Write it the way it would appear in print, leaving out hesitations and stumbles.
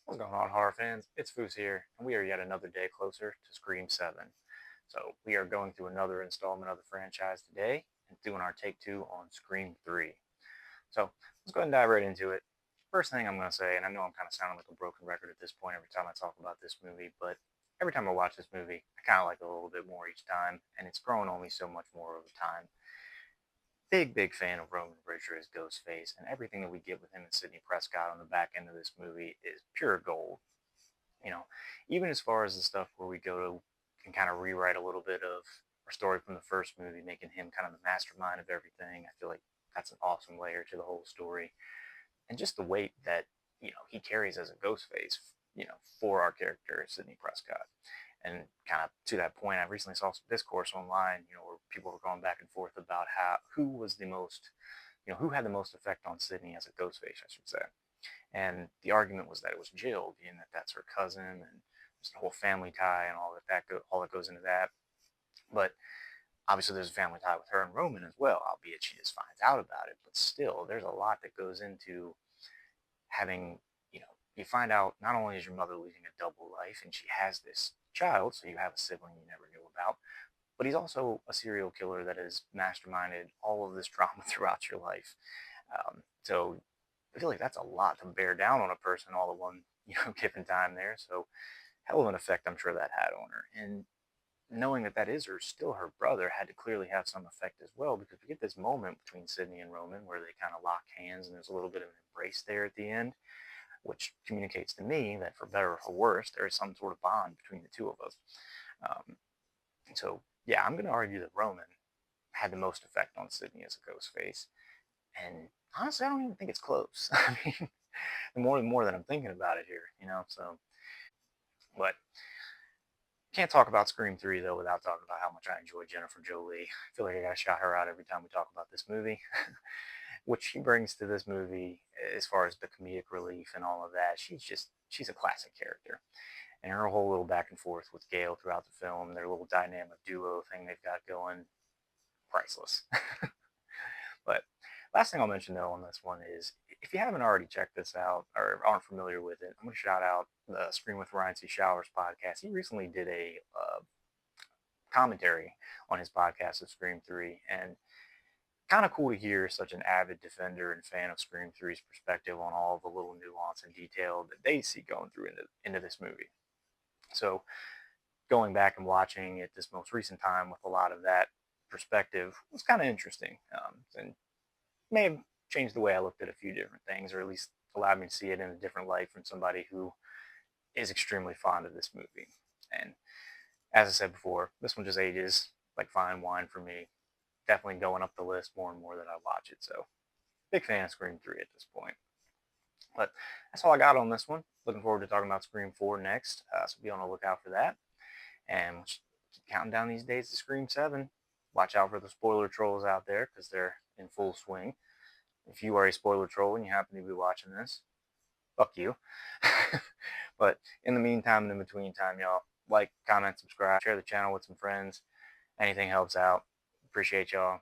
What's going on, horror fans? It's Foos here, and we are yet another day closer to Scream 7. So, we are going through another installment of the franchise today and doing our take two on Scream 3. So, let's go ahead and dive right into it. First thing I'm going to say, and I know I'm kind of sounding like a broken record at this point every time I talk about this movie, but every time I watch this movie, I kind of like it a little bit more each time, and it's grown on me so much more over time. Big fan of Roman Bridger as Ghostface, and everything that we get with him and Sidney Prescott on the back end of this movie is pure gold. you know, Even as far as the stuff where we go to and kind of rewrite a little bit of our story from the first movie, making him kind of the mastermind of everything. I feel like that's an awesome layer to the whole story. And just the weight that, he carries as a ghost face, for our character, Sidney Prescott. And kind of to that point, I recently saw some discourse online, where people were going back and forth about who was the most, who had the most effect on Sydney as a ghost face, I should say. And the argument was that it was Jill, being that that's her cousin and just the whole family tie and all that goes into that. But obviously, there's a family tie with her and Roman as well, albeit she just finds out about it. But still, there's a lot that goes into having, you find out not only is your mother leading a double life and she has this child, so you have a sibling you never knew about, but he's also a serial killer that has masterminded all of this drama throughout your life. So I feel like that's a lot to bear down on a person all at one, given time there. So hell of an effect I'm sure that had on her. And knowing that that is still her brother had to clearly have some effect as well, because we get this moment between Sydney and Roman where they kind of lock hands and there's a little bit of an embrace there at the end, which communicates to me that for better or for worse, there is some sort of bond between the two of us. Um, so yeah, I'm going to argue that Roman had the most effect on Sydney as a ghost face. And honestly, I don't even think it's close. I mean, the more that I'm thinking about it here. So, but can't talk about Scream 3 though without talking about how much I enjoy Jennifer Jolie. I feel like I gotta shout her out every time we talk about this movie. What she brings to this movie, as far as the comedic relief and all of that, she's a classic character. And her whole little back and forth with Gail throughout the film, their little dynamic duo thing they've got going, priceless. But last thing I'll mention though on this one is, if you haven't already checked this out or aren't familiar with it, I'm going to shout out the Scream with Ryan C. Showers podcast. He recently did a commentary on his podcast of Scream 3, and kind of cool to hear such an avid defender and fan of Scream 3's perspective on all the little nuance and detail that they see going through into this movie. So going back and watching it this most recent time with a lot of that perspective was kind of interesting, and may have changed the way I looked at a few different things, or at least allowed me to see it in a different light from somebody who is extremely fond of this movie. And as I said before, this one just ages like fine wine for me. Definitely going up the list more and more that I watch it. So, big fan of Scream 3 at this point. But that's all I got on this one. Looking forward to talking about Scream 4 next. So, be on the lookout for that. And keep counting down these days to Scream 7. Watch out for the spoiler trolls out there because they're in full swing. If you are a spoiler troll and you happen to be watching this, fuck you. But in the meantime and in between time, y'all, like, comment, subscribe, share the channel with some friends. Anything helps out. Appreciate y'all.